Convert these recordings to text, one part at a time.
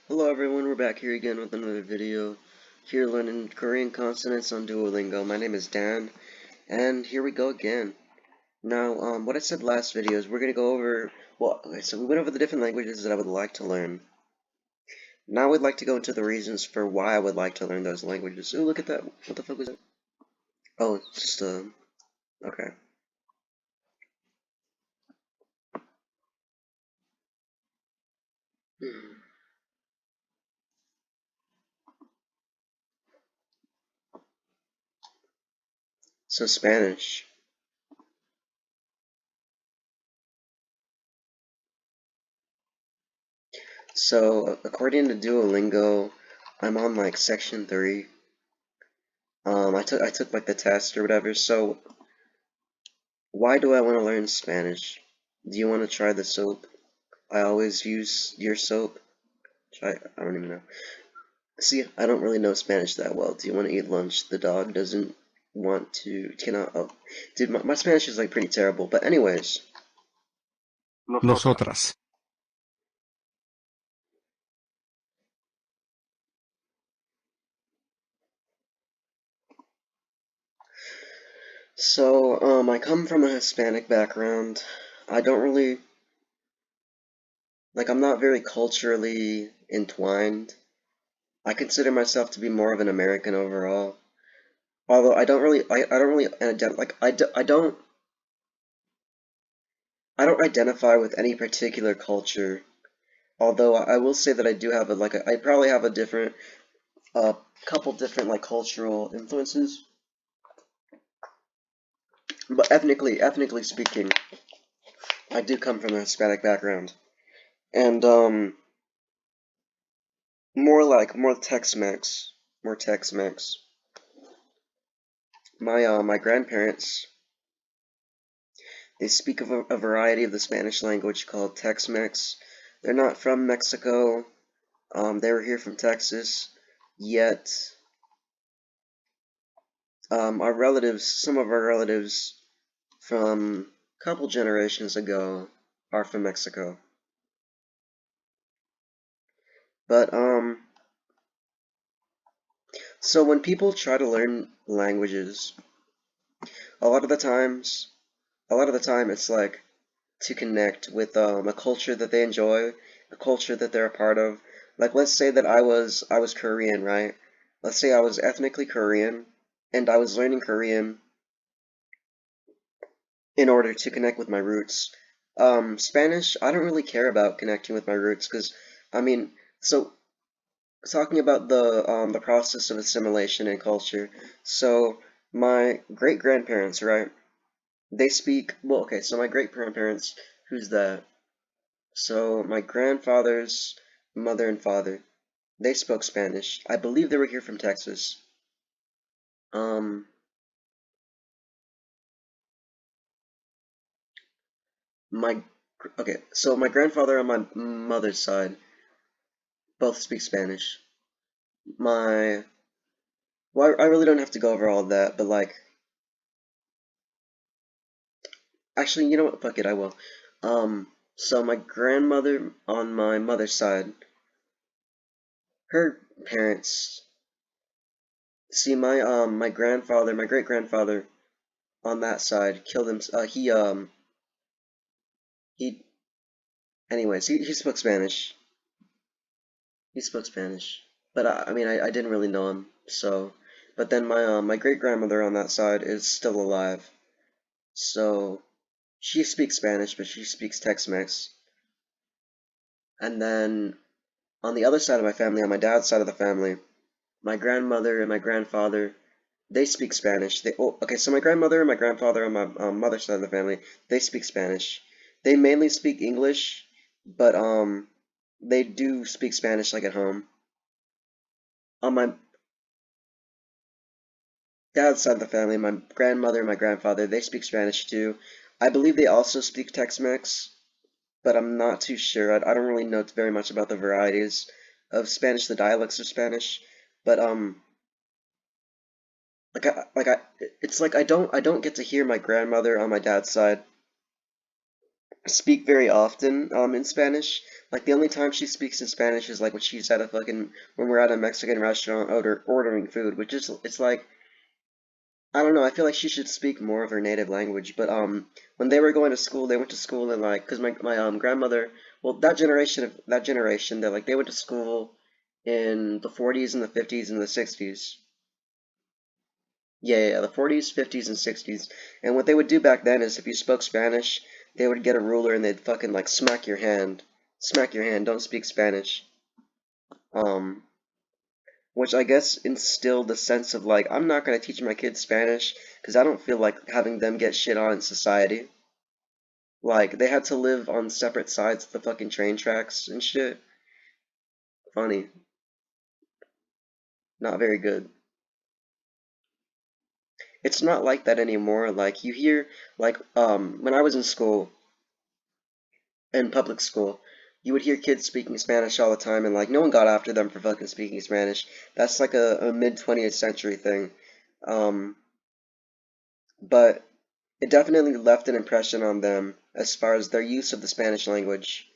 Hello everyone, we're back here again with another video. Here learning Korean consonants on Duolingo. My name is Dan, and here we go again. Now, what I said last video is we're gonna go over, well, okay, so we went over the different languages that I would like to learn. Now I'd like to go into the reasons for why I would like to learn those languages. Ooh, look at that. What the fuck was that? Oh, it's just, okay. So Spanish. So, according to Duolingo, I'm on like section 3. I took like the test or whatever, so why do I want to learn Spanish? Do you want to try the soap? I always use your soap. I don't even know. See, I don't really know Spanish that well. Do you want to eat lunch? The dog doesn't want to, cannot, oh. Dude, my Spanish is like pretty terrible. But anyways, Nosotras. so, I come from a Hispanic background. I don't really, like, I'm not very culturally entwined. I consider myself to be more of an American overall. Although I don't really, like, I don't identify with any particular culture, although I will say that I do have I probably have a different, couple different like cultural influences, but ethnically speaking, I do come from a Hispanic background, and more Tex-Mex, more Tex-Mex. My grandparents, they speak of a variety of the Spanish language called Tex-Mex. They're not from Mexico. They were here from Texas, yet some of our relatives from a couple generations ago are from Mexico. But, so when people try to learn languages, a lot of the times, a lot of the time it's like to connect with, a culture that they enjoy, a culture that they're a part of. Like, let's say that I was Korean, right? Let's say I was ethnically Korean, and I was learning Korean in order to connect with my roots. Spanish, I don't really care about connecting with my roots because, I mean, so talking about the process of assimilation and culture. So my great grandparents, right? They speak well. Okay, so my great grandparents, who's that? So my grandfather's mother and father, they spoke Spanish. I believe they were here from Texas. Um, my okay, so my grandfather on my mother's side both speak Spanish. My Well, I really don't have to go over all of that, but like, actually, you know what? Fuck it, I will. So my grandmother on my mother's side, her parents. See, my grandfather, my great grandfather on that side killed him. He. Anyways, he spoke Spanish. He spoke Spanish, but I mean, I didn't really know him. So, but then my great grandmother on that side is still alive. So she speaks Spanish, but she speaks Tex-Mex. And then on the other side of my family, on my dad's side of the family, my grandmother and my grandfather, they speak Spanish. Okay, so my grandmother and my grandfather on my mother's side of the family, they speak Spanish. They mainly speak English, but they do speak Spanish like at home. On my dad's side of the family, my grandmother and my grandfather, they speak Spanish too. I believe they also speak Tex-Mex, but I'm not too sure. I don't really know very much about the varieties of Spanish, the dialects of Spanish, but it's like I don't get to hear my grandmother on my dad's side speak very often in Spanish. Like the only time she speaks in Spanish is like when she's at a fucking when we're at a Mexican restaurant ordering food, which is it's like I don't know. I feel like she should speak more of her native language. But when they were going to school, they went to school in like because my grandmother, well that generation that like they went to school in the 40s and the 50s and the 60s. Yeah, the 40s, 50s, and 60s. And what they would do back then is if you spoke Spanish, they would get a ruler and they'd fucking like smack your hand. Smack your hand, don't speak Spanish. Um, which I guess instilled the sense of like, I'm not gonna teach my kids Spanish because I don't feel like having them get shit on in society. Like, they had to live on separate sides of the fucking train tracks and shit. Funny. Not very good. It's not like that anymore. Like, you hear, like, when I was in school, in public school, you would hear kids speaking Spanish all the time, and like no one got after them for fucking speaking Spanish. That's like a mid 20th century thing. Um, but it definitely left an impression on them as far as their use of the Spanish language.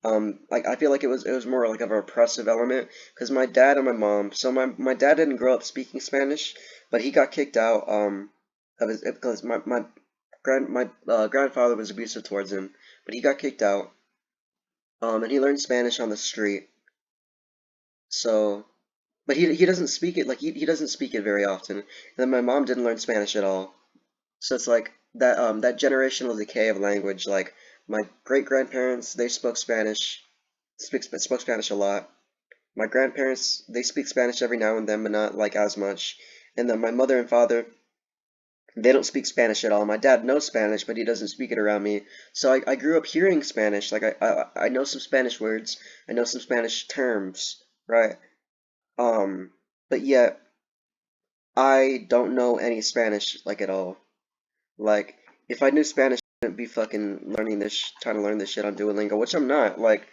Like I feel like it was more like of a repressive element because my dad and my mom. So my dad didn't grow up speaking Spanish, but he got kicked out of his because my grandfather was abusive towards him, but he got kicked out. And he learned Spanish on the street. So, but he doesn't speak it like he doesn't speak it very often. And then my mom didn't learn Spanish at all. So it's like that generational decay of language. Like my great grandparents, they spoke Spanish a lot. My grandparents, they speak Spanish every now and then, but not like as much. And then my mother and father, they don't speak Spanish at all. My dad knows Spanish, but he doesn't speak it around me. So I grew up hearing Spanish. Like I know some Spanish words. I know some Spanish terms, right? Um, but yet I don't know any Spanish like at all. Like if I knew Spanish, I wouldn't be fucking trying to learn this shit on Duolingo, which I'm not. Like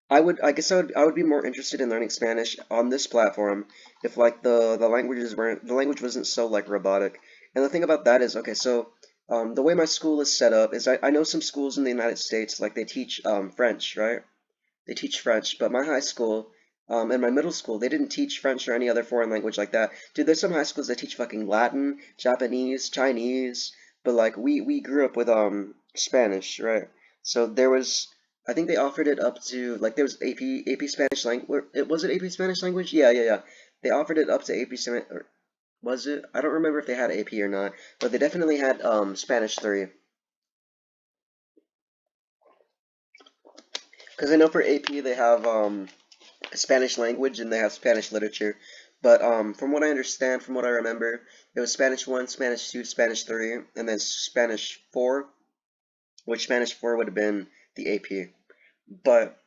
I guess I would be more interested in learning Spanish on this platform if like the language wasn't so like robotic. And the thing about that is, okay, so the way my school is set up is I know some schools in the United States like they teach French, right? They teach French, but my high school and my middle school, they didn't teach French or any other foreign language like that. Dude, there's some high schools that teach fucking Latin, Japanese, Chinese, but like we grew up with Spanish, right? So there was I think they offered it up to like there was AP Spanish language. It was it AP Spanish language? Yeah. They offered it up to AP Spanish or was it? I don't remember if they had AP or not, but they definitely had Spanish 3. Because I know for AP they have Spanish language and they have Spanish literature. But from what I understand, from what I remember, it was Spanish 1, Spanish 2, Spanish 3, and then Spanish 4, which Spanish 4 would have been the AP. But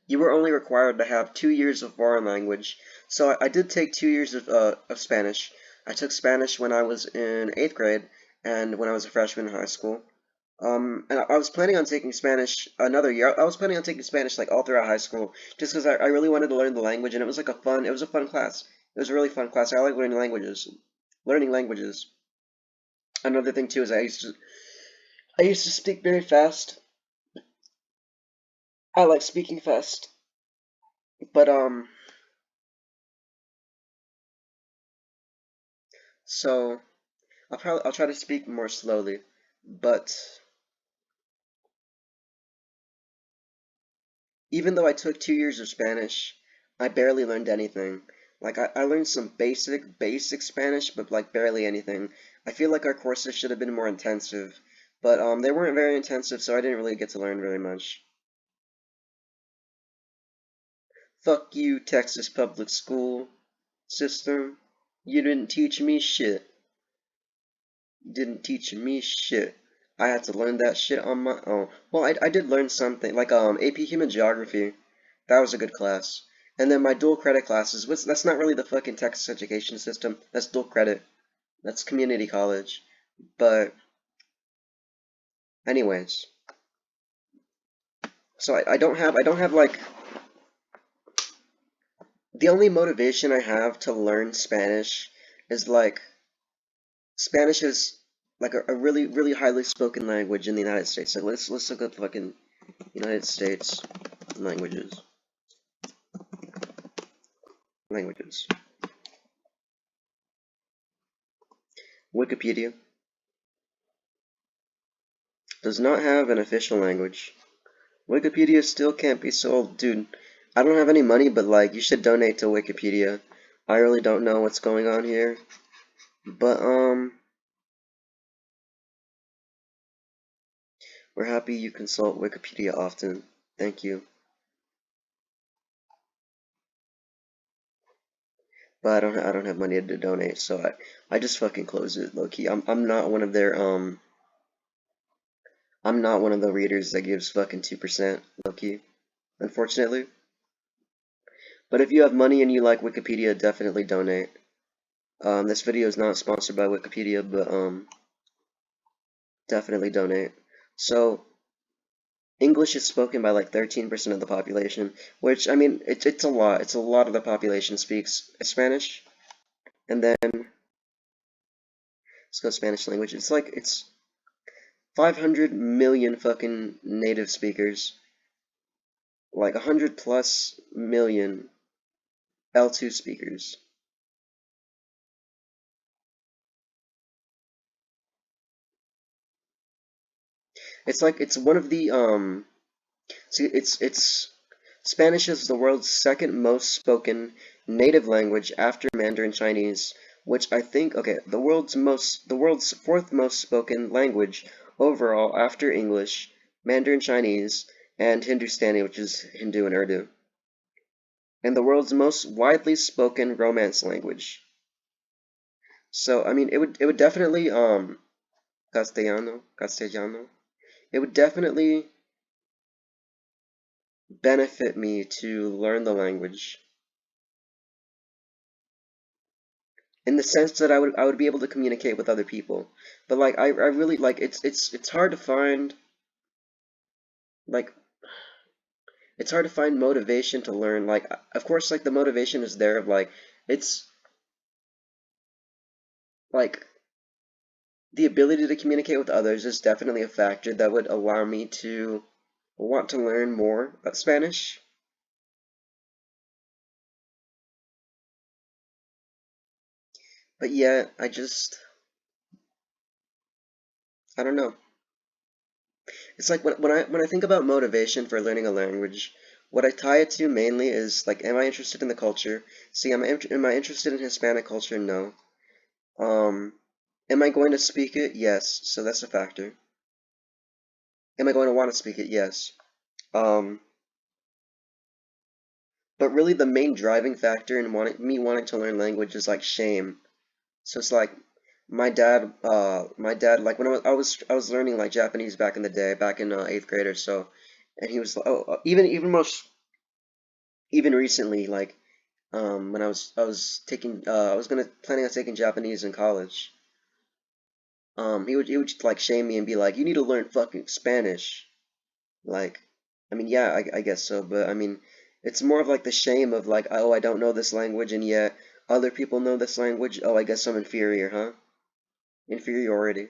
you were only required to have 2 years of foreign language. So I did take 2 years of Spanish. I took Spanish when I was in 8th grade and when I was a freshman in high school. And I was planning on taking Spanish another year. I was planning on taking Spanish like all throughout high school, just because I really wanted to learn the language, and it was like it was a fun class. It was a really fun class. I like learning languages. Learning languages. Another thing too is I used to speak very fast. I like speaking fast, but so I'll try to speak more slowly, but even though I took 2 years of Spanish, I barely learned anything. Like I learned some basic Spanish, but like barely anything. I feel like our courses should have been more intensive, but they weren't very intensive, so I didn't really get to learn very much. Fuck you, Texas public school system. You didn't teach me shit. You didn't teach me shit. I had to learn that shit on my own. Well, I did learn something, like AP Human Geography. That was a good class. And then my dual credit classes, that's not really the fucking Texas education system. That's dual credit. That's community college. But anyways, so I don't have like the only motivation I have to learn Spanish is like Spanish is like a really really highly spoken language in the United States. So let's look up fucking United States languages. Languages. Wikipedia does not have an official language. Wikipedia still can't be sold, dude. I don't have any money, but like you should donate to Wikipedia. I really don't know what's going on here, but we're happy you consult Wikipedia often. Thank you. But I don't have money to donate, so I just fucking close it low key. I'm not one of their I'm not one of the readers that gives fucking 2% low key, unfortunately. But if you have money and you like Wikipedia, definitely donate. This video is not sponsored by Wikipedia, but definitely donate. So English is spoken by like 13% of the population, which I mean it's a lot. It's a lot of the population speaks Spanish, and then let's go Spanish language. It's 500 million fucking native speakers, like 100 plus million L2 speakers. It's like it's one of the see it's Spanish is the world's second most spoken native language after Mandarin Chinese, which I think okay, the world's fourth most spoken language overall after English, Mandarin Chinese, and Hindustani, which is Hindu and Urdu, and the world's most widely spoken Romance language. So I mean it would definitely Castellano. It would definitely benefit me to learn the language in the sense that I would be able to communicate with other people. But like I really like it's hard to find like it's hard to find motivation to learn. Like of course like the motivation is there of like it's like the ability to communicate with others is definitely a factor that would allow me to want to learn more about Spanish. But yet I don't know. It's like when I think about motivation for learning a language, what I tie it to mainly is like, am I interested in the culture? See, am I interested in Hispanic culture? No. Um, am I going to speak it? Yes. So that's a factor. Am I going to want to speak it? Yes. Um, but really the main driving factor in wanting to learn language is like shame. So it's like my dad, like when I was learning like Japanese back in the day, back in 8th grade or so, and he was even recently, like when I was taking I was gonna planning on taking Japanese in college. He would like shame me and be like, "You need to learn fucking Spanish." Like, I mean, yeah, I guess so, but I mean, it's more of like the shame of like, oh, I don't know this language, and yet other people know this language. Oh, I guess I'm inferior, huh? Inferiority.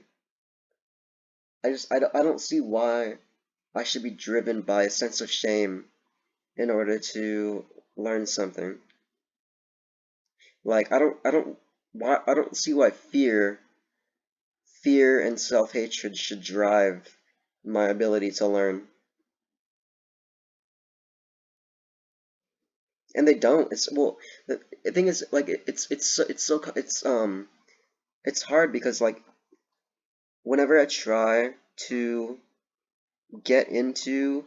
I don't see why I should be driven by a sense of shame in order to learn something. Like, I don't see why fear and self-hatred should drive my ability to learn. And they don't. It's well, the thing is like it's hard because like whenever I try to get into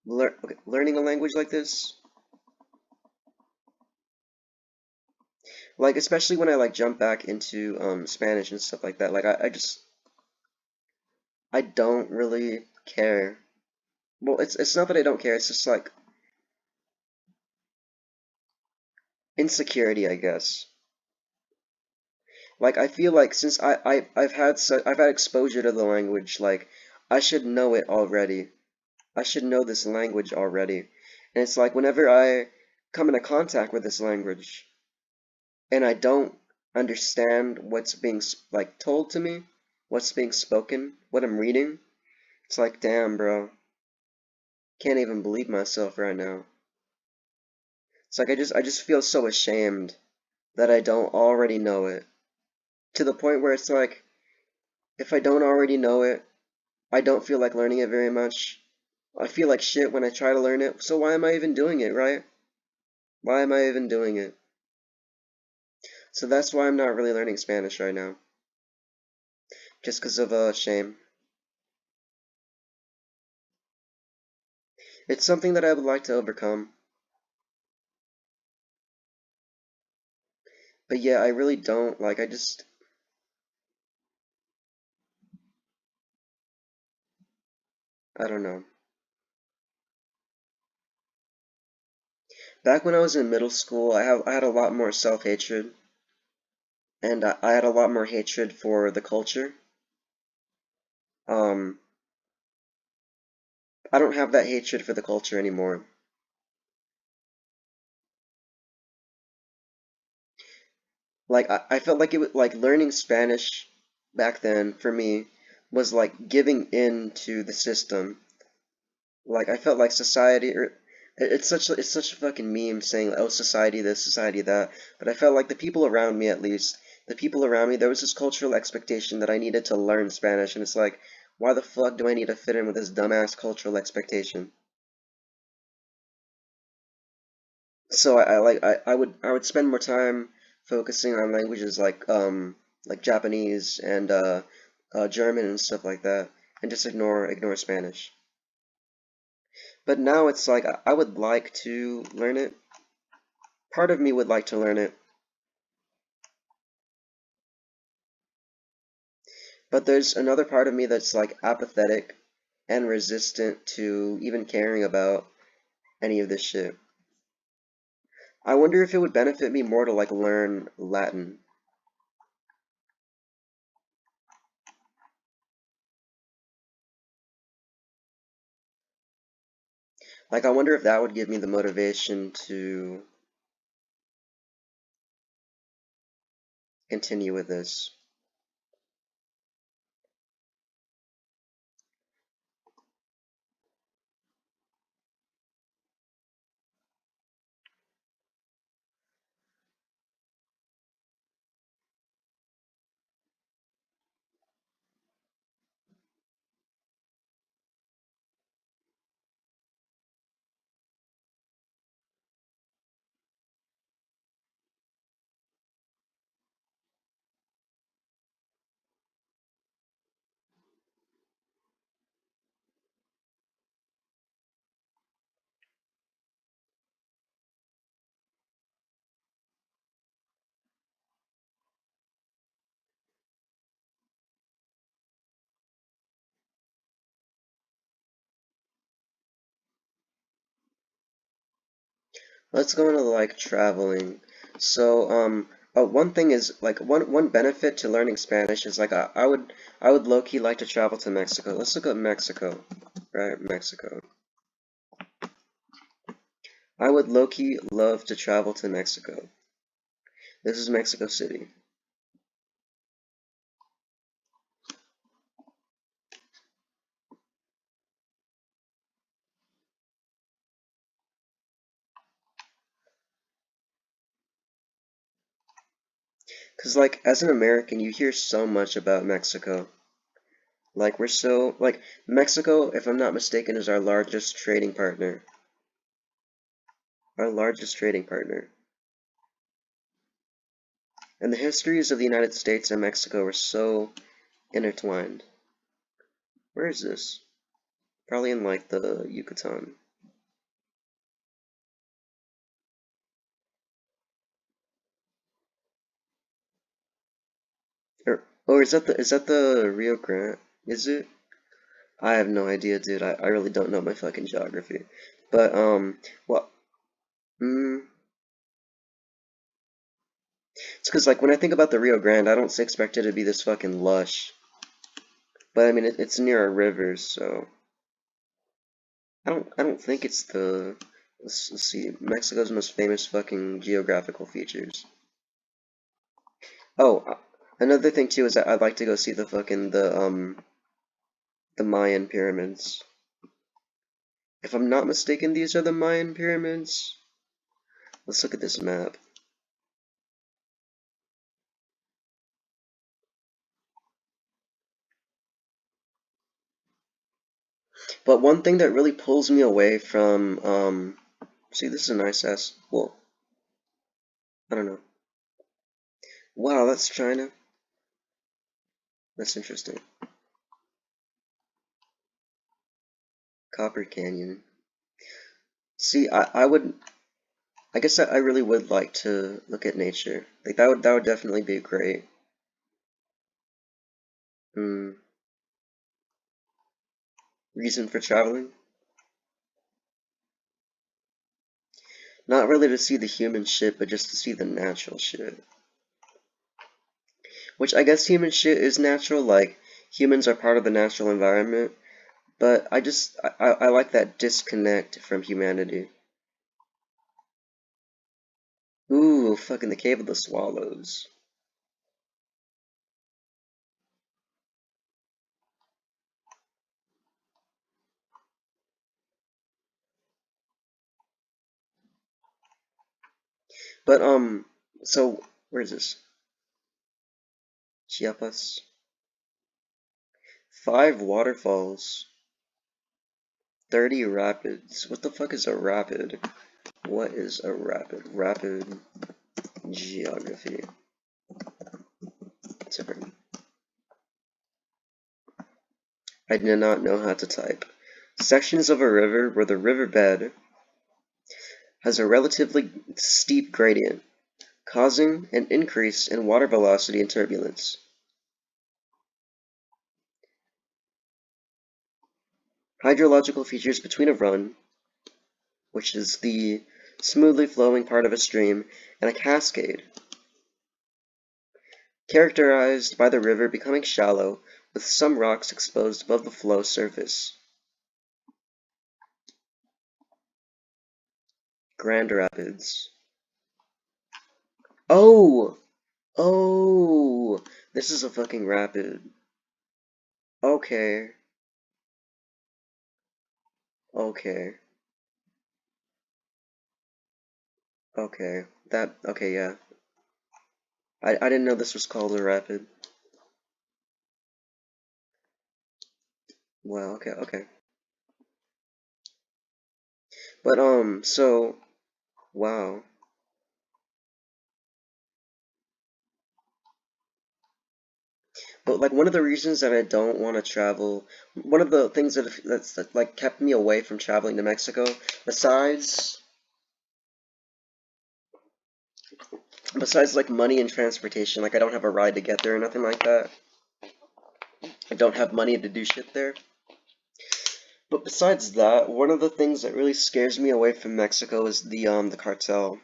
learning a language like this, like especially when I like jump back into Spanish and stuff like that, like I don't really care. Well, it's not that I don't care. It's just like insecurity, I guess. Like I feel like since I've had exposure to the language, like I should know it already. I should know this language already. And it's like whenever I come into contact with this language and I don't understand what's being like told to me, what's being spoken, what I'm reading. It's like, damn, bro, can't even believe myself right now. It's like I just feel so ashamed that I don't already know it. To the point where it's like, if I don't already know it, I don't feel like learning it very much. I feel like shit when I try to learn it, so why am I even doing it, right? Why am I even doing it? So that's why I'm not really learning Spanish right now. Just because of shame. It's something that I would like to overcome. But yeah, I really don't. Like, I don't know. Back when I was in middle school, I had a lot more self-hatred, and I had a lot more hatred for the culture. Um, I don't have that hatred for the culture anymore. Like, I felt like it was like learning Spanish back then for me was like giving in to the system. Like I felt like society, or it's such a fucking meme saying, oh, society this, society that. But I felt like the people around me, at least, the people around me, there was this cultural expectation that I needed to learn Spanish, and it's like, why the fuck do I need to fit in with this dumbass cultural expectation? So I would spend more time focusing on languages like Japanese and German and stuff like that, and just ignore Spanish. But now it's like I would like to learn it. Part of me would like to learn it, but there's another part of me that's like apathetic and resistant to even caring about any of this shit. I wonder if it would benefit me more to like learn Latin. Like I wonder if that would give me the motivation to continue with this. Let's go into like traveling. So, one thing is like one benefit to learning Spanish is like I would low key like to travel to Mexico. Let's look at Mexico, right? Mexico. I would low key love to travel to Mexico. This is Mexico City. Cause like as an American, you hear so much about Mexico. Like we're so like Mexico, if I'm not mistaken, is our largest trading partner. Our largest trading partner. And the histories of the United States and Mexico are so intertwined. Where is this? Probably in like the Yucatan. Or is that the Rio Grande? Is it? I have no idea, dude. I really don't know my fucking geography. But well, mm, it's because like when I think about the Rio Grande, I don't expect it to be this fucking lush. But I mean, it's near a river, so I don't think it's the. Let's see, Mexico's most famous fucking geographical features. Oh, another thing too is that I'd like to go see the Mayan pyramids. If I'm not mistaken, these are the Mayan pyramids. Let's look at this map. But one thing that really pulls me away from, see, this is a nice ass, well, I don't know. Wow, that's China. That's interesting. Copper Canyon. See, I guess I really would like to look at nature. Like, that would definitely be great. Hmm. Reason for traveling? Not really to see the human shit, but just to see the natural shit. Which I guess human shit is natural, like, humans are part of the natural environment, but I like that disconnect from humanity. Ooh, fucking the Cave of the Swallows. But, so, where is this? Chiapas? 5 waterfalls. 30 rapids. What the fuck is a rapid? What is a rapid? Rapid geography. Sorry. I did not know how to type. Sections of a river where the riverbed has a relatively steep gradient, causing an increase in water velocity and turbulence. Hydrological features between a run, which is the smoothly flowing part of a stream, and a cascade, characterized by the river becoming shallow, with some rocks exposed above the flow surface. Grand Rapids. Oh! Oh! This is a fucking rapid. Okay. Okay. Okay. Okay, yeah. I didn't know this was called a rapid. Wow, okay, okay. But, so, wow. But, like, one of the reasons that I don't want to travel, one of the things that, like, kept me away from traveling to Mexico, besides, besides, like, money and transportation, like, I don't have a ride to get there or nothing like that. I don't have money to do shit there. But besides that, one of the things that really scares me away from Mexico is the cartel.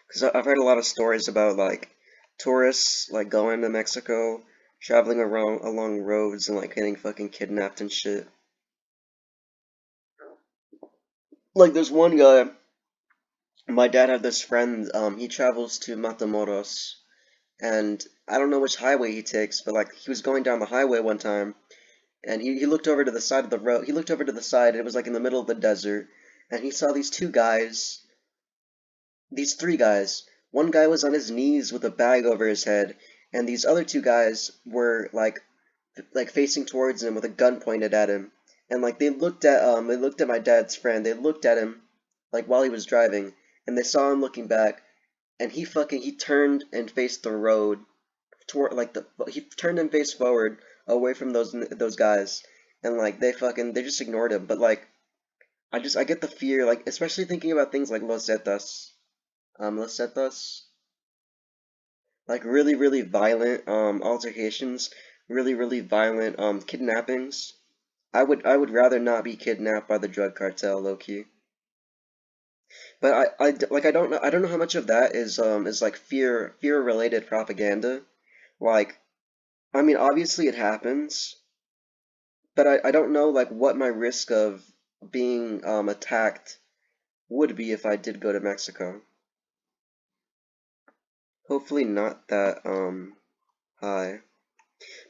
Because I've heard a lot of stories about like tourists like going to Mexico, traveling around along roads and like getting fucking kidnapped and shit. Like there's one guy, my dad had this friend, he travels to Matamoros, and I don't know which highway he takes, but like he was going down the highway one time, and he looked over to the side of the road. He looked over to the side, and it was like in the middle of the desert, and he saw these two guys, these three guys. One guy was on his knees with a bag over his head, and these other two guys were like facing towards him with a gun pointed at him. And like they looked at my dad's friend. They looked at him like while he was driving, and they saw him looking back, and he turned and faced the road toward like the he turned and faced forward away from those guys, and like they just ignored him. But like I get the fear, like especially thinking about things like Los Zetas, like really violent altercations, really violent kidnappings. I would rather not be kidnapped by the drug cartel, low key. But like I don't know how much of that is like fear related propaganda. Like I mean obviously it happens, but I don't know like what my risk of being attacked would be if I did go to Mexico. Hopefully not that high.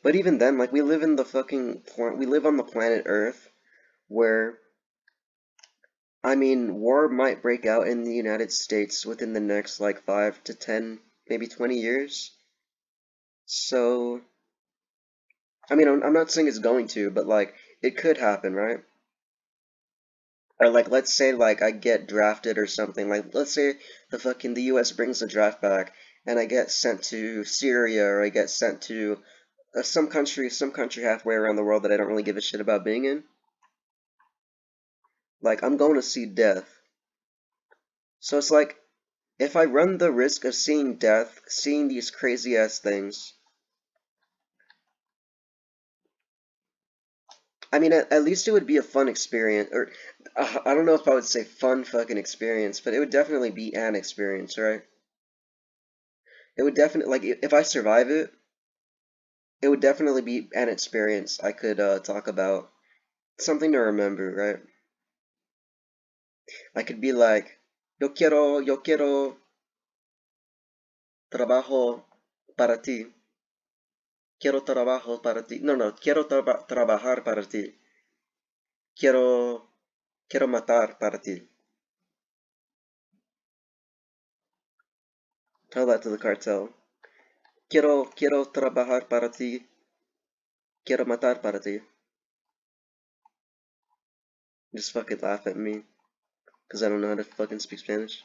But even then, like we live in the we live on the planet Earth where I mean war might break out in the United States within the next like 5 to 10, maybe 20 years. So, I mean, I'm not saying it's going to, but like it could happen, right? Or like let's say like I get drafted or something. Like let's say the US brings the draft back and I get sent to Syria or I get sent to some country halfway around the world that I don't really give a shit about being in. Like I'm going to see death. So it's like if I run the risk of seeing death, seeing these crazy ass things, I mean at least it would be a fun experience or I don't know if I would say fun fucking experience, but it would definitely be an experience, right? It would definitely like if I survive it, it would definitely be an experience I could talk about. Something to remember, right? I could be like, yo quiero trabajo para ti. Quiero trabajo para ti. No, no, quiero trabajar para ti. Quiero, quiero matar para ti. Tell that to the cartel. Quiero trabajar para ti. Quiero matar para ti. Just fucking laugh at me. Because I don't know how to fucking speak Spanish.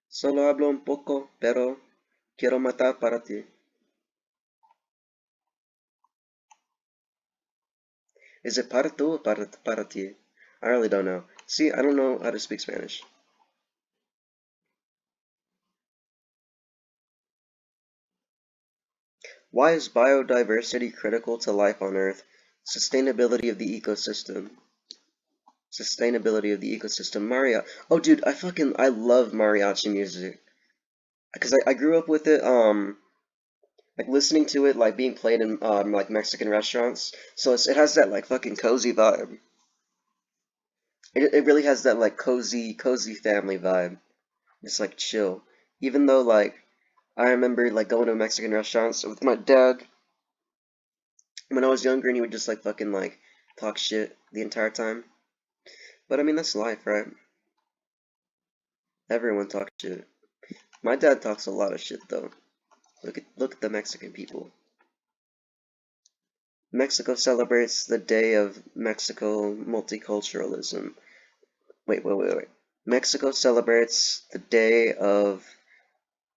Solo hablo un poco, pero quiero matar para ti. Is it para tú or para ti? I really don't know. See, I don't know how to speak Spanish. Why is biodiversity critical to life on Earth? Sustainability of the ecosystem. Sustainability of the ecosystem. Oh, dude, I love mariachi music. Because I grew up with it, like listening to it, like being played in, like Mexican restaurants. So it has that, like, fucking cozy vibe. It really has that, like, cozy family vibe. Just, like, chill. Even though, like, I remember, like, going to Mexican restaurants with my dad when I was younger and he would just, like, fucking, like, talk shit the entire time. But I mean, that's life, right? Everyone talks shit. My dad talks a lot of shit, though. Look at the Mexican people. Mexico celebrates the Day of Mexico Multiculturalism. Wait. Mexico celebrates the Day of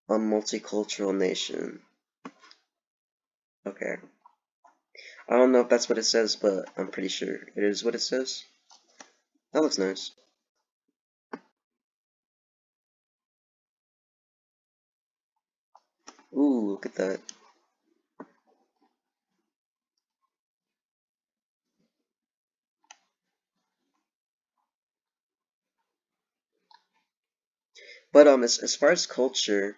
a Multicultural Nation. Okay. I don't know if that's what it says, but I'm pretty sure it is what it says. That looks nice. Ooh, look at that. But as far as culture,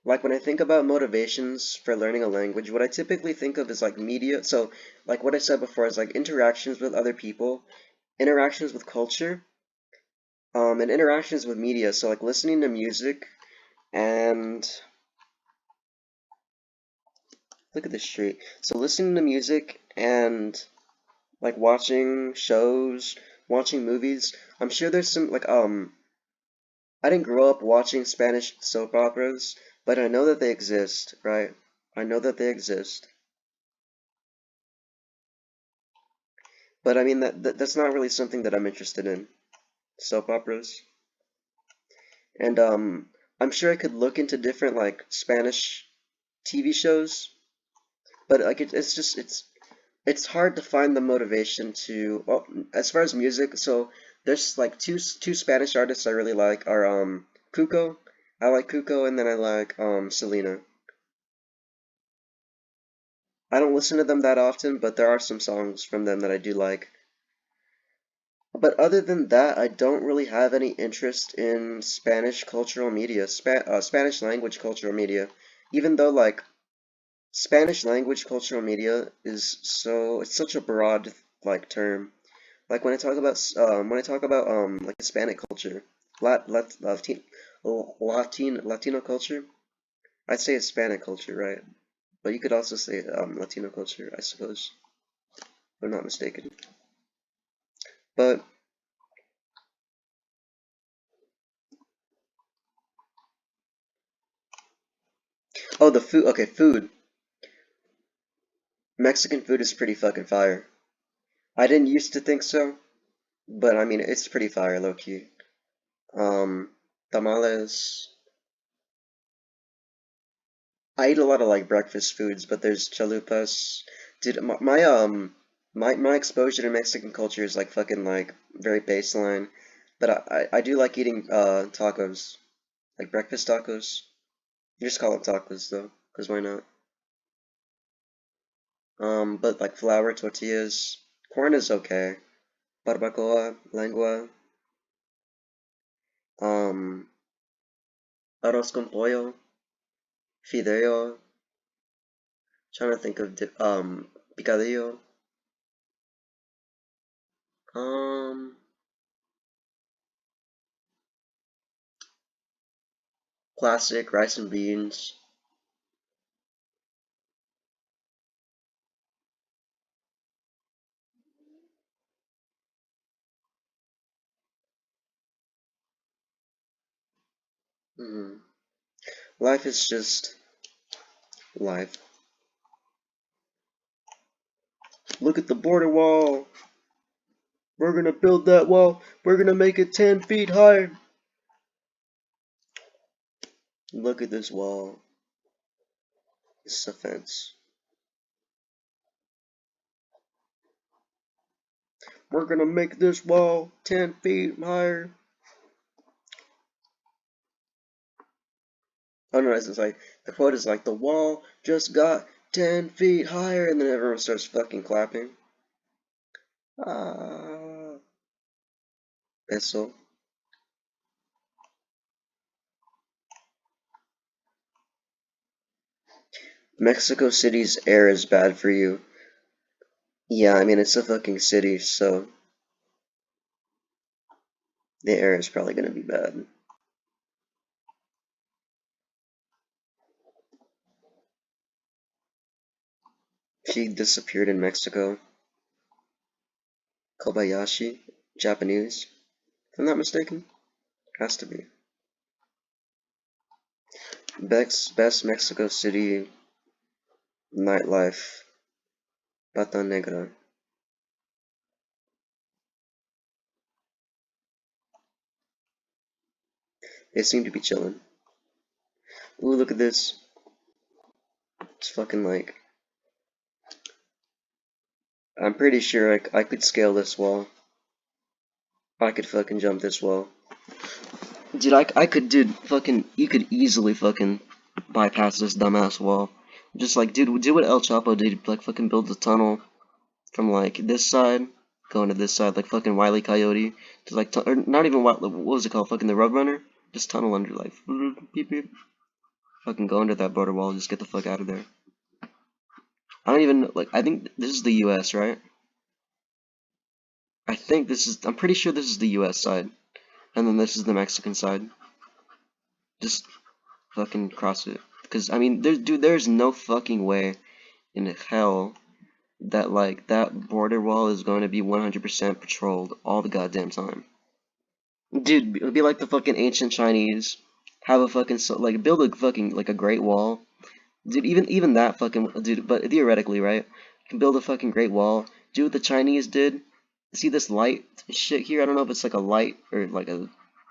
like when I think about motivations for learning a language, what I typically think of is like media. So like what I said before is like interactions with other people, interactions with culture, and interactions with media. So like listening to music and look at this street. So listening to music and like watching shows, watching movies. I'm sure there's some like I didn't grow up watching Spanish soap operas, but I know that they exist, right? I know that they exist. But I mean that's not really something that I'm interested in, soap operas. And I'm sure I could look into different like Spanish TV shows, but like it's just it's hard to find the motivation to well, as far as music. So there's like two Spanish artists I really like are Cuco. I like Cuco, and then I like Selena. I don't listen to them that often, but there are some songs from them that I do like. But other than that, I don't really have any interest in Spanish cultural media, Spanish language cultural media. Even though like Spanish language cultural media is it's such a broad like term. Like when I talk about like Hispanic culture, Latino culture, I'd say Hispanic culture, right? But you could also say Latino culture, I suppose, if I'm not mistaken. But oh, the food. Okay, food. Mexican food is pretty fucking fire. I didn't used to think so, but I mean it's pretty fire, low key. Tamales. I eat a lot of like breakfast foods, but there's chalupas. Dude, my exposure to Mexican culture is like fucking like very baseline. But I do like eating tacos, like breakfast tacos. You just call them tacos though, 'cause why not? But like flour tortillas, corn is okay. Barbacoa, lengua, um, arroz con pollo, fideo. Trying to think of picadillo. Um, classic rice and beans. Mm. Life is just life. Look at the border wall. We're gonna build that wall. We're gonna make it 10 feet higher. Look at this wall. It's a fence. We're gonna make this wall 10 feet higher. Oh no, it's like the quote is like the wall just got 10 feet higher, and then everyone starts fucking clapping. Ah, eso. Mexico City's air is bad for you. Yeah, I mean it's a fucking city, so the air is probably gonna be bad. She disappeared in Mexico. Kobayashi, Japanese, if I'm not mistaken. Has to be. Best Mexico City nightlife, Pata Negra. They seem to be chilling. Ooh, look at this. It's fucking like. I'm pretty sure I could scale this wall. I could fucking jump this wall. Dude, I could, dude, fucking. You could easily fucking bypass this dumbass wall. Just like, dude, do what El Chapo did. Like, fucking build a tunnel from like this side going to this side, like fucking Wile E. Coyote, to like, or not even what was it called? Fucking the Roadrunner. Just tunnel under, like, beep beep. Fucking go under that border wall and just get the fuck out of there. I don't even like. I think this is the U.S., right? I think this is. I'm pretty sure this is the U.S. side, and then this is the Mexican side. Just fucking cross it, because I mean, dude, there's no fucking way in hell that like that border wall is going to be 100% patrolled all the goddamn time. Dude, it would be like the fucking ancient Chinese. Have a fucking like build a fucking like a great wall. Dude, even that fucking dude, but theoretically, right? You can build a fucking great wall. Do what the Chinese did. See this light shit here? I don't know if it's like a light or like a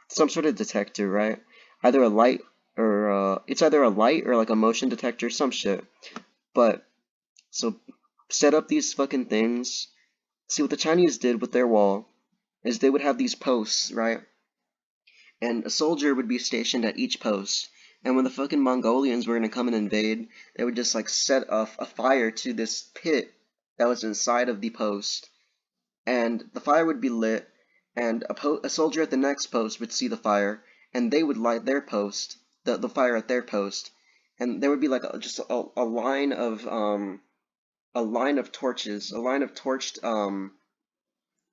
some sort of detector, right? Either a light or it's either a light or like a motion detector, some shit. But so set up these fucking things. See what the Chinese did with their wall is they would have these posts, right? And a soldier would be stationed at each post. And when the fucking Mongolians were gonna come and invade, they would just like set off a fire to this pit that was inside of the post, and the fire would be lit, and a soldier at the next post would see the fire, and they would light their post, the fire at their post, and there would be like just a line of torches, a line of torched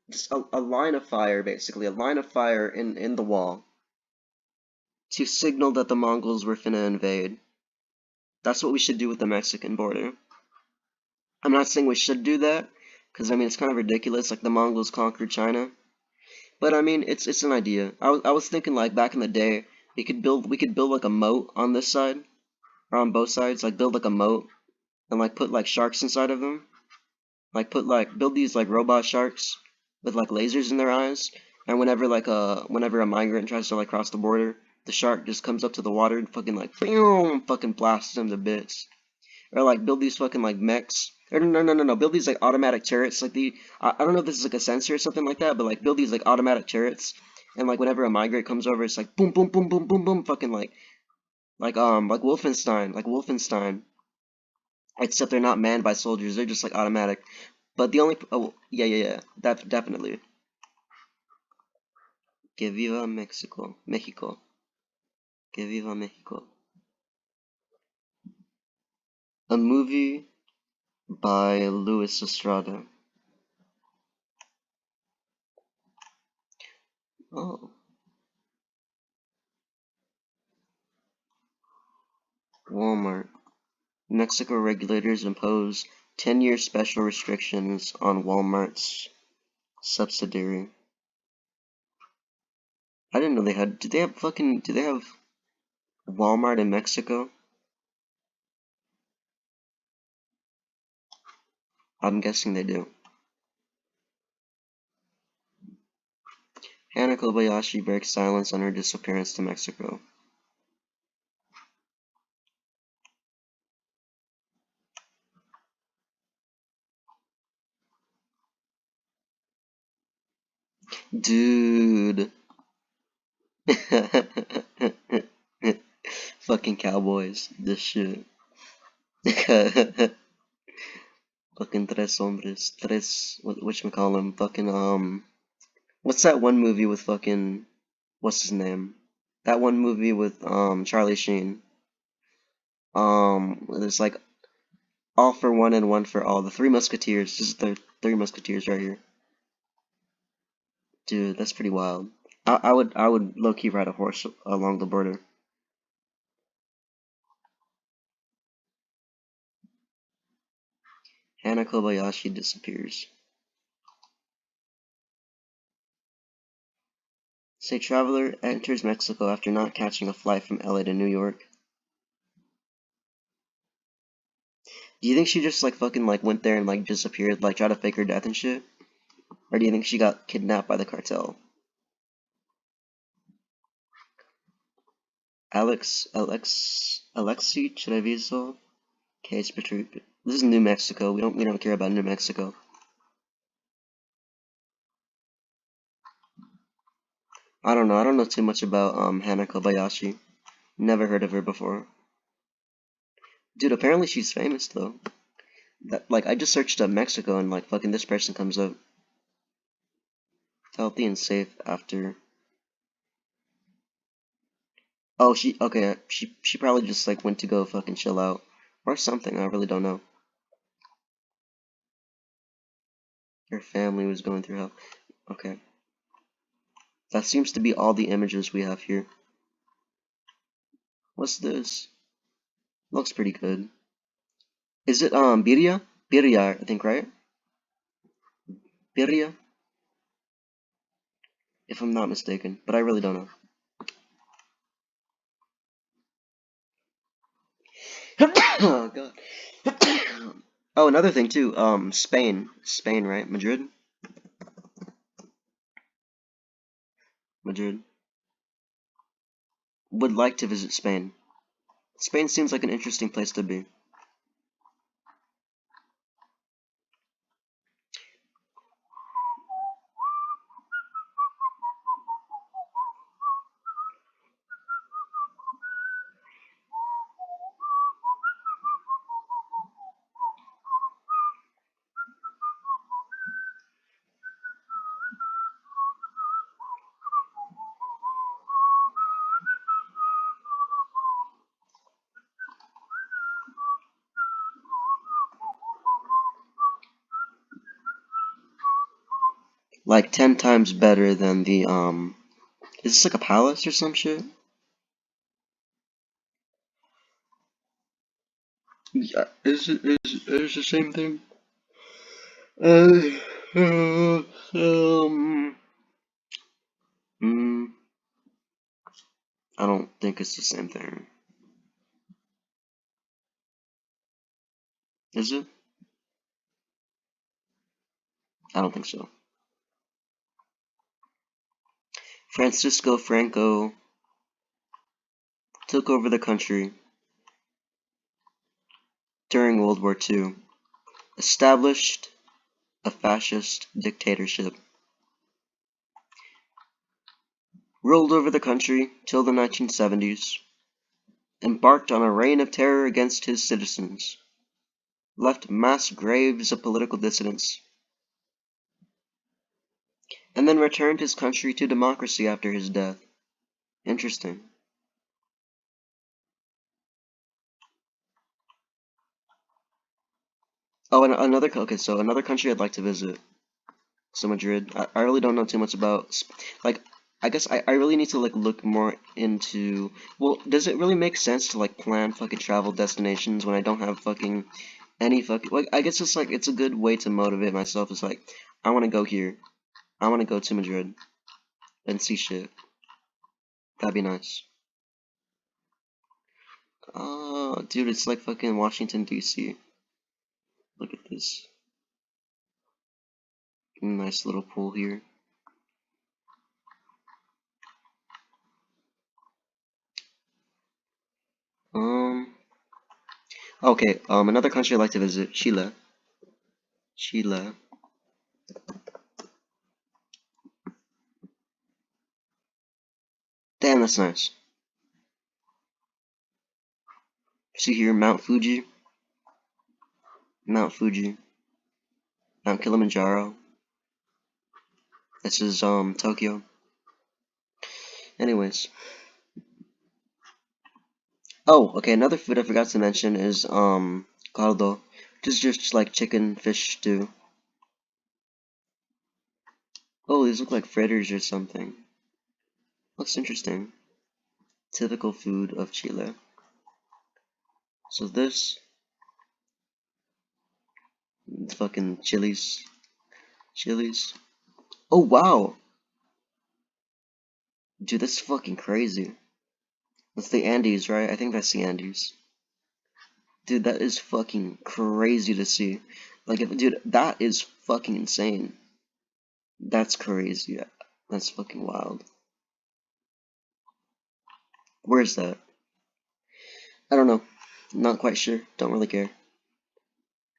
just a line of fire, basically, a line of fire in the wall to signal that the Mongols were finna invade. That's what we should do with the Mexican border. I'm not saying we should do that, because I mean it's kind of ridiculous, like the Mongols conquered China. But I mean it's an idea. I was thinking like back in the day we could build like a moat on this side or on both sides, like build like a moat and like put like sharks inside of them. Like build these like robot sharks with like lasers in their eyes, and whenever a migrant tries to like cross the border, the shark just comes up to the water and fucking like boom, fucking blasts them to bits. Or like build these fucking like mechs. Or no. Build these like automatic turrets. Like I don't know if this is like a sensor or something like that, but like build these like automatic turrets. And like whenever a migrant comes over, it's like boom, boom, boom, boom, boom, boom, fucking like Wolfenstein, like Wolfenstein. Except they're not manned by soldiers. They're just like automatic. But the only yeah, that definitely. Que viva Mexico, Mexico. Que viva Mexico. A movie by Luis Estrada. Oh, Walmart. Mexico regulators impose 10-year special restrictions on Walmart's subsidiary. I didn't know they had. Do they have Walmart in Mexico? I'm guessing they do. Hana Kobayashi breaks silence on her disappearance to Mexico. Dude. Fucking cowboys. This shit. Fucking tres hombres. Tres. Whatchamacallem. Fucking, what's that one movie with fucking. What's his name? That one movie with, Charlie Sheen. There's like all for one and one for all. The Three Musketeers. This is the Three Musketeers right here. Dude, that's pretty wild. I would low key ride a horse along the border. Hana Kobayashi disappears. Say traveler enters Mexico after not catching a flight from LA to New York. Do you think she just like fucking like went there and like disappeared, like tried to fake her death and shit? Or do you think she got kidnapped by the cartel? Alexi Treviso case betrayed. This is New Mexico. We don't care about New Mexico. I don't know. I don't know too much about Hana Kobayashi. Never heard of her before. Dude, apparently she's famous though. Like I just searched up Mexico and like fucking this person comes up. Healthy and safe after. Oh, she probably just like went to go fucking chill out or something. I really don't know. Her family was going through hell. Okay. That seems to be all the images we have here. What's this? Looks pretty good. Is it Birria? Birria, I think, right? Birria? If I'm not mistaken, but I really don't know. Oh god. Oh, another thing too. Spain. Spain, right? Madrid? Madrid. Would like to visit Spain. Spain seems like an interesting place to be. like 10 times better than the is this like a palace or some shit? Yeah, is the same thing? Uh, uh, um, mm, I don't think it's the same thing. Is it? I don't think so. Francisco Franco took over the country during World War II, established a fascist dictatorship, ruled over the country till the 1970s, embarked on a reign of terror against his citizens, left mass graves of political dissidents, and then returned his country to democracy after his death. Interesting. Oh, and okay, so another country I'd like to visit. So Madrid. I really don't know too much about, like, I guess I really need to, like, look more into, well, does it really make sense to, like, plan fucking travel destinations when I don't have fucking any fucking, like, I guess it's, like, it's a good way to motivate myself. It's like, I want to go here. I want to go to Madrid and see shit. That'd be nice. Oh, dude, it's like fucking Washington, D.C. Look at this. Nice little pool here. Um, okay, another country I'd like to visit, Chile. Chile. Damn, that's nice. See here, Mount Fuji, Mount Fuji, Mount Kilimanjaro. This is Tokyo. Anyways, oh, okay. Another food I forgot to mention is caldo, which is just like chicken fish stew. Oh, these look like fritters or something. Looks interesting. Typical food of Chile. So this, fucking chilies, chilies. Oh wow, dude, that's fucking crazy. That's the Andes, right? I think that's the Andes. Dude, that is fucking crazy to see. Like, if, dude, that is fucking insane. That's crazy. That's fucking wild. Where's that? I don't know. Not quite sure. Don't really care.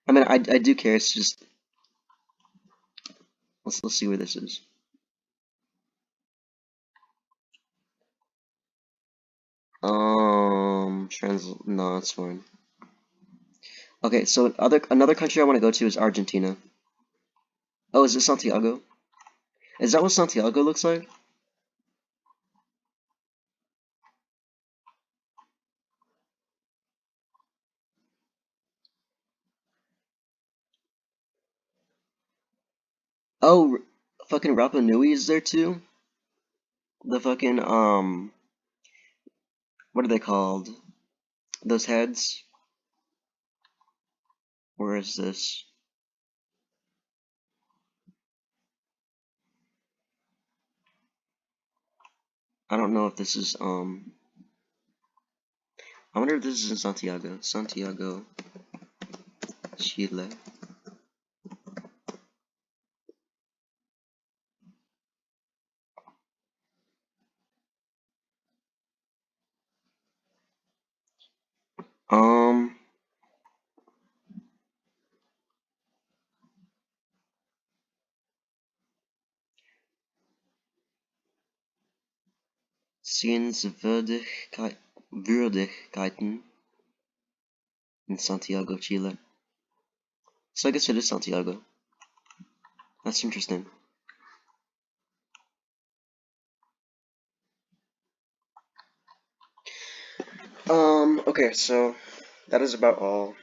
I mean, I do care. It's just let's see where this is. No, it's fine. Okay, so another country I want to go to is Argentina. Oh, is it Santiago? Is that what Santiago looks like? Oh, fucking Rapa Nui is there too. The fucking what are they called? Those heads. Where is this? I don't know if this is I wonder if this is in Santiago. Santiago, Chile. Um, Sehenswürdigkeiten in Santiago, Chile. So I guess it is Santiago. That's interesting. Okay, so that is about all.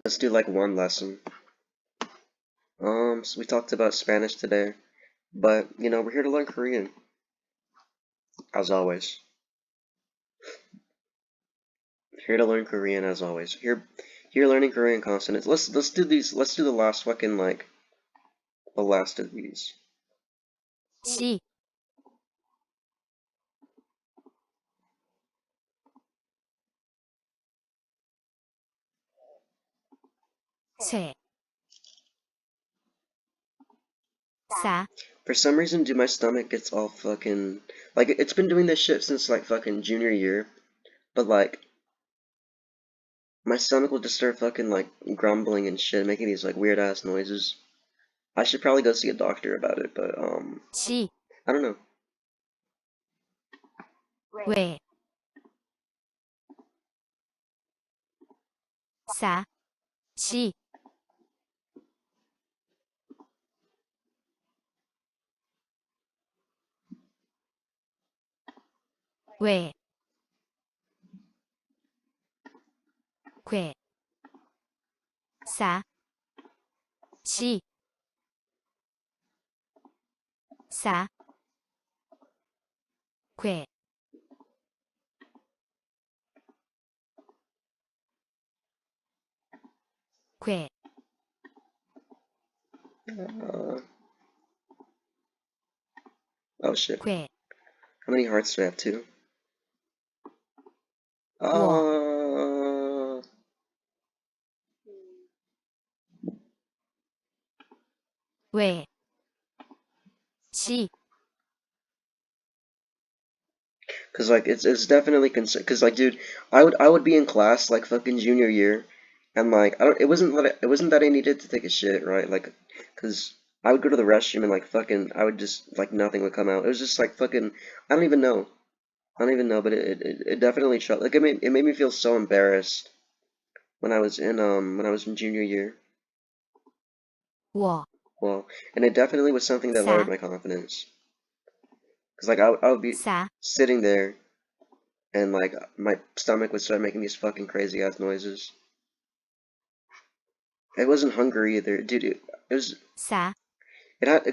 Let's do like one lesson. So we talked about Spanish today, but we're here to learn Korean, as always. Here to learn Korean, as always. Here learning Korean consonants. Let's do these. Let's do the last fucking the last of these. 시, 쇠, 싸, For some reason, dude, my stomach gets all fucking like it's been doing this shit since like fucking junior year, but like my stomach will just start fucking like grumbling and shit, making these like weird ass noises. I should probably go see a doctor about it, but 지, I don't know. 왜, 싸, 시, 왜, 괴, 싸, 시, 싸, 괴, 괴, Uh, oh shit. 괴, How many hearts do I have? Two. 워, Uh, 왜, 시, cause like it's definitely cause like dude, I would be in class like fucking junior year, and like I don't it wasn't that I needed to take a shit, right? Like, cause I would go to the restroom and like fucking I would just like nothing would come out. It was just like fucking I don't even know. I don't even know, but it definitely showed. Like it made me feel so embarrassed when I was in junior year. 워, Well, and it definitely was something that lowered 싸, my confidence. Cause like I would be 싸, sitting there and like my stomach would start making these fucking crazy ass noises. It wasn't hungry either, dude. It was. 싸, It had.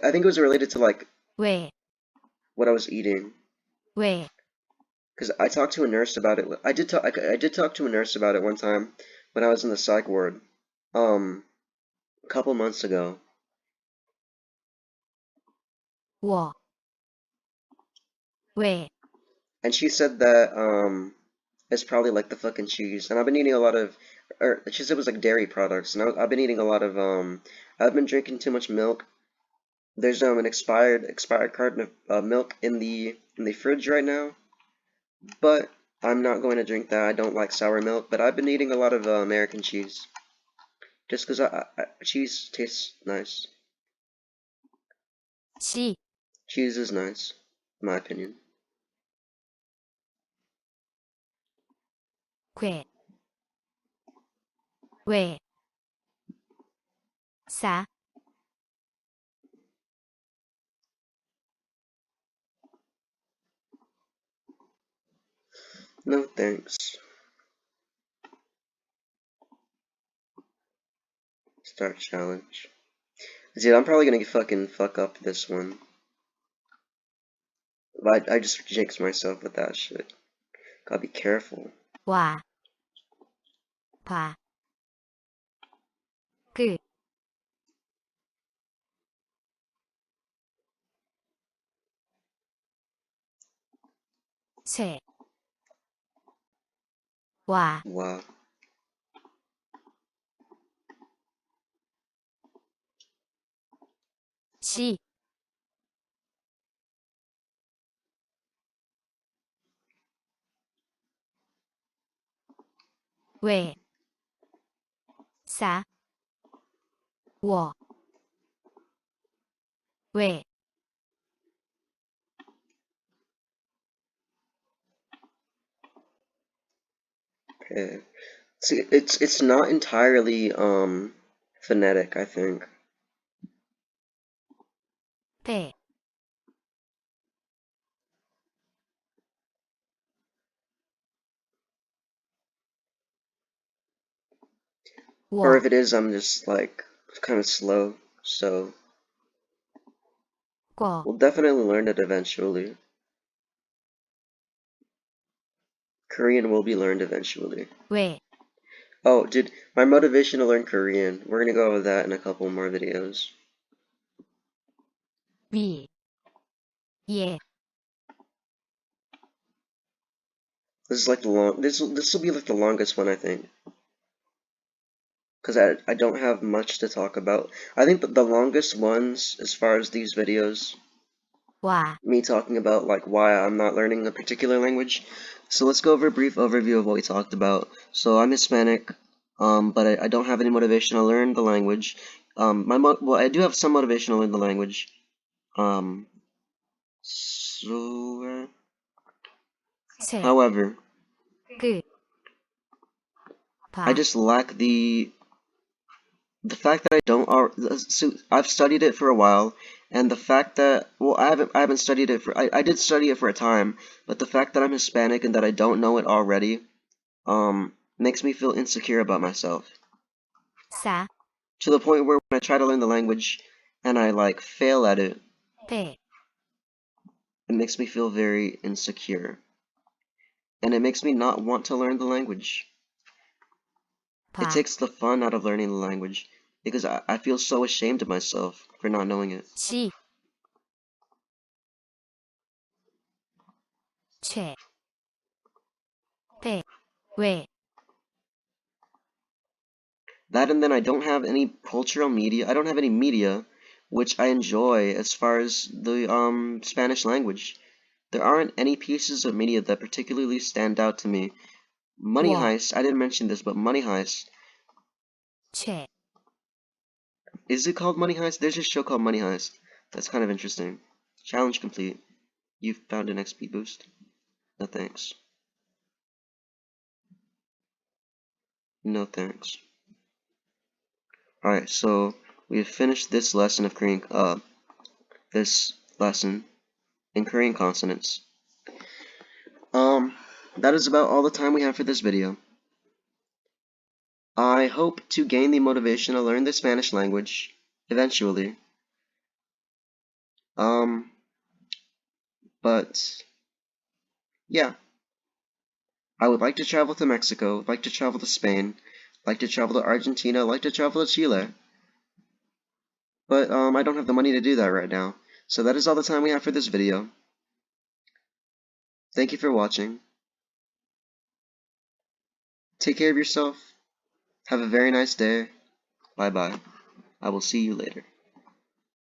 I think it was related to like 왜, what I was eating. 왜, Cause I talked to a nurse about it. I did talk to a nurse about it one time when I was in the psych ward. A couple months ago. 워, 왜, And she said that it's probably like the fucking cheese. And I've been eating a lot of, or she said it was like dairy products. And I've been eating a lot of I've been drinking too much milk. There's an expired carton of milk in the fridge right now. But I'm not going to drink that. I don't like sour milk. But I've been eating a lot of American cheese, just because cheese tastes nice. 시, Cheese is nice, in my opinion. 괴, 왜, 싸, No thanks. Start challenge. Dude, I'm probably gonna fucking fuck up this one. But I just jinxed myself with that shit. Gotta be careful. 와, 봐, 그, 쇠, 와, Wow. 시, 왜, 싸, 워, 왜, Okay. See, it's not entirely phonetic, I think. 대, Or if 워, it is, I'm just like kind of slow, so 고, we'll definitely learn it eventually. Korean will be learned eventually. 왜, Oh, dude, my motivation to learn Korean. We're gonna go over that in a couple more videos. 위, 예, This is like the long. This will be like the longest one, I think, because I don't have much to talk about. I think the longest ones, as far as these videos, 와, me talking about like why I'm not learning a particular language. So let's go over a brief overview of what we talked about. So I'm Hispanic, but I don't have any motivation to learn the language. Well, I do have some motivation to learn the language. Um, so, 세, however, 그, I 봐, just lack the fact that I don't. So I've studied it for a while, and the fact that well, I haven't studied it for. I did study it for a time, but the fact that I'm Hispanic and that I don't know it already makes me feel insecure about myself 싸, to the point where when I try to learn the language and I like fail at it, 배, it makes me feel very insecure and it makes me not want to learn the language. It 봐, takes the fun out of learning the language because I feel so ashamed of myself for not knowing it. 시, 최, 배, 왜, That and then I don't have any cultural media. I don't have any media which I enjoy as far as the Spanish language. There aren't any pieces of media that particularly stand out to me. Money 워, Heist, I didn't mention this, but Money Heist. 최, Is it called Money Heist? There's a show called Money Heist. That's kind of interesting. Challenge complete. You've found an XP boost? No thanks. No thanks. Alright, so we have finished this lesson of Korean, this lesson in Korean consonants. That is about all the time we have for this video. I hope to gain the motivation to learn the Spanish language eventually. Um, but yeah, I would like to travel to Mexico, like to travel to Spain, like to travel to Argentina, like to travel to Chile. But I don't have the money to do that right now. So that is all the time we have for this video. Thank you for watching. Take care of yourself. Have a very nice day. Bye bye. I will see you later.